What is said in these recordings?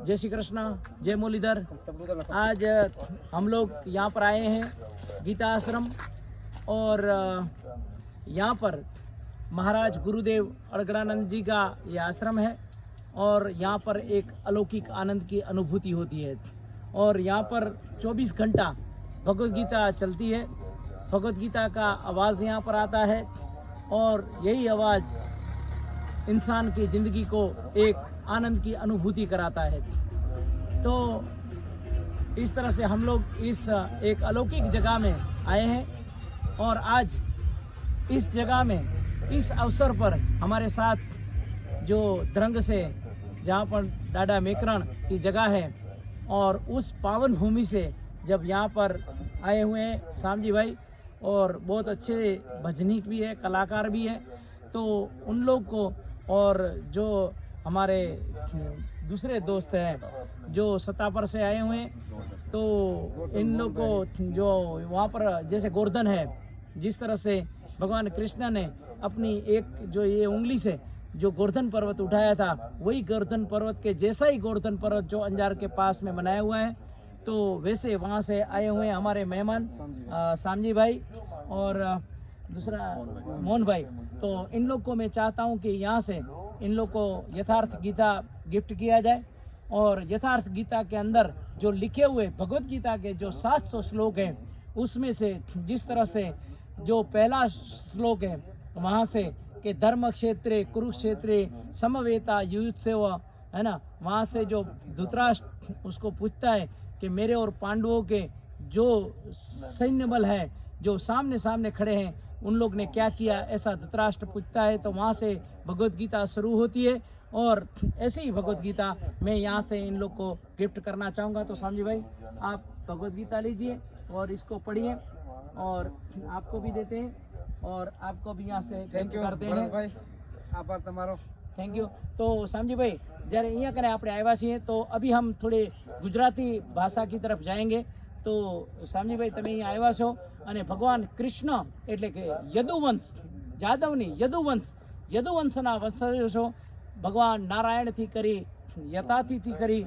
जय श्री कृष्ण, जय मुरलीधर। आज हम लोग यहाँ पर आए हैं गीता आश्रम, और यहाँ पर महाराज गुरुदेव अड़गड़ानंद जी का ये आश्रम है, और यहाँ पर एक अलौकिक आनंद की अनुभूति होती है। और यहाँ पर 24 घंटा भगवद गीता चलती है। भगवद गीता का आवाज़ यहाँ पर आता है, और यही आवाज़ इंसान की ज़िंदगी को एक आनंद की अनुभूति कराता है। तो इस तरह से हम लोग इस एक अलौकिक जगह में आए हैं, और आज इस जगह में इस अवसर पर हमारे साथ जो द्रंग से, जहाँ पर डाडा मेकरण की जगह है, और उस पावन भूमि से जब यहाँ पर आए हुए हैं सामजी भाई, और बहुत अच्छे भजनीक भी है, कलाकार भी है, तो उन लोग को, और जो हमारे दूसरे दोस्त हैं जो सतापर से आए हुए हैं, तो इन लोग को जो वहाँ पर जैसे गोवर्धन है, जिस तरह से भगवान कृष्ण ने अपनी एक जो ये उंगली से जो गोवर्धन पर्वत उठाया था, वही गोवर्धन पर्वत के जैसा ही गोवर्धन पर्वत जो अंजार के पास में बनाया हुआ है, तो वैसे वहाँ से आए हुए हमारे मेहमान सामजी भाई और दूसरा मोहन भाई। तो इन लोग को मैं चाहता हूँ कि यहाँ से इन लोग को यथार्थ गीता गिफ्ट किया जाए, और यथार्थ गीता के अंदर जो लिखे हुए भगवत गीता के जो 700 श्लोक हैं, उसमें से जिस तरह से जो पहला श्लोक है वहाँ से कि धर्म क्षेत्रे कुरुक्षेत्रे समवेता युयुत्सेव, है ना, वहाँ से जो धृतराष्ट्र उसको पूछता है कि मेरे और पांडवों के जो सैन्य बल है, जो सामने सामने खड़े हैं, उन लोग ने क्या किया, ऐसा धृतराष्ट्र पूछता है। तो वहाँ से भगवत गीता शुरू होती है, और ऐसे ही भगवत गीता मैं यहाँ से इन लोग को गिफ्ट करना चाहूँगा। तो सामजी भाई, आप भगवत गीता लीजिए और इसको पढ़िए, और आपको भी देते हैं, और आपको भी यहाँ से थैंक यू करते हैं भाई, आभार તમારો। Thank you. तो सामजी भाई, જ્યારે અહીંયા કને આપણે આવ્યા છીએ, તો अभी हम थोड़े गुजराती भाषा की तरफ जाएंगे। तो सामजी भाई, તમે અહીંયા આવ્યા છો, અને ભગવાન કૃષ્ણ એટલે કે યદુવંશ, જાદવની યદુવંશના વંશજો છો। ભગવાન નારાયણથી કરી, યતાતીથી કરી,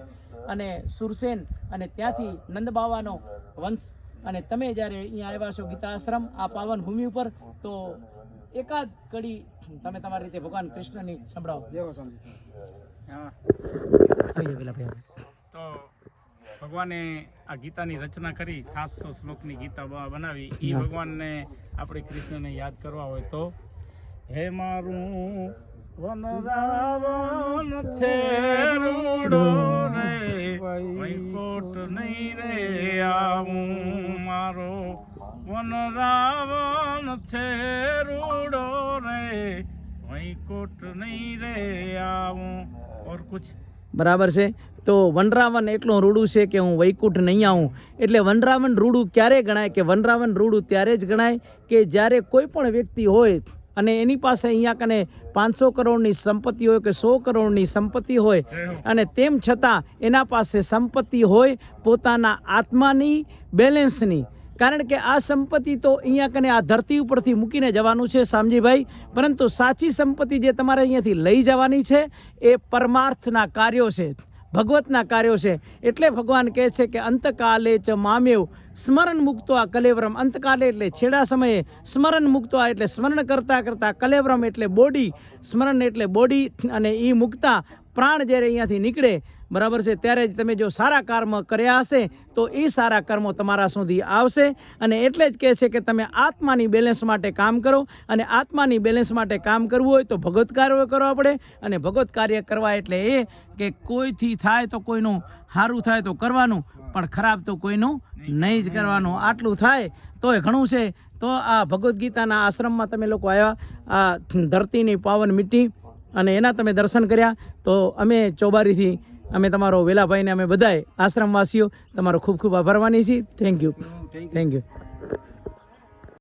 અને સુરસેન, અને ત્યાંથી નંદબાવાનો વંશ, અને તમે જ્યારે અહીંયા આવ્યા છો ગીતા આશ્રમ આ પાવન ભૂમિ ઉપર, તો એકાદ કડી તમે તમારી રીતે ભગવાન કૃષ્ણની સંભળાવો। જય હો સ્વામી। હા, આવી પેલા ભાઈ। તો ભગવાને આ ગીતાની રચના કરી, 700 શ્લોકની ગીતા બનાવી, એ ભગવાનને આપણે કૃષ્ણને યાદ કરવા હોય તો, હે મારું વન રાવણ છે રૂડો રે, વૈકુંઠ નહીં રે આવું, મારો વન રાવણ છે રૂડો રે, વૈકુંઠ નહીં રે આવું। और कुछ બરાબર છે। તો વનરાવન એટલું રૂડું છે કે હું વૈકુંઠ નહીં આવું। એટલે વનરાવન રૂડું ક્યારે ગણાય, કે વનરાવન રૂડું ત્યારે જ ગણાય કે જ્યારે કોઈ પણ વ્યક્તિ હોય અને એની પાસે અહીંયા કને 500 કરોડની સંપત્તિ હોય કે 100 કરોડની સંપત્તિ હોય, અને તેમ છતાં એના પાસે સંપત્તિ હોય પોતાના આત્માની, બેલેન્સની। કારણ કે આ સંપત્તિ તો અહીંયા કને આ ધરતી ઉપરથી મૂકીને જવાનું છે સામજીભાઈ, પરંતુ સાચી સંપત્તિ જે તમારે અહીંયાથી લઈ જવાની છે એ પરમાર્થના કાર્યો છે, ભગવતના કાર્યો છે। એટલે ભગવાન કહે છે કે અંતકાલે ચ મામેવ સ્મરણ મુક્તો આ કલેવરમ। અંતકાલે એટલે છેડા સમયે, સ્મરણ મુક્તો આ એટલે સ્મરણ કરતાં કરતાં, કલેવરમ એટલે બોડી, સ્મરણ એટલે બોડી, અને એ મુક્તા પ્રાણ જ્યારે અહીંયાથી નીકળે, બરાબર છે, ત્યારે જ તમે જો સારા કર્મ કર્યા હશે તો એ સારા કર્મો તમારા સુધી આવશે। અને એટલે જ કહે છે કે તમે આત્માની બેલેન્સ માટે કામ કરો, અને આત્માની બેલેન્સ માટે કામ કરવું હોય તો ભગવત કાર્ય કરવા પડે। અને ભગવત કાર્ય કરવા એટલે એ કે કોઈથી થાય તો કોઈનું સારું થાય તો કરવાનું, પણ ખરાબ તો કોઈનું નહીં જ કરવાનું। આટલું થાય તોય ઘણું છે। તો આ ભગવદ્ ગીતાના આશ્રમમાં તમે લોકો આવ્યા, આ ધરતીની પાવન મીટી, અને એના તમે દર્શન કર્યા। તો અમે ચોબારીથી અમે તમારો વેલાભાઈને અમે બધાએ આશ્રમવાસીઓ તમારો ખૂબ ખૂબ આભાર માનીએ છીએ। Thank you, thank you.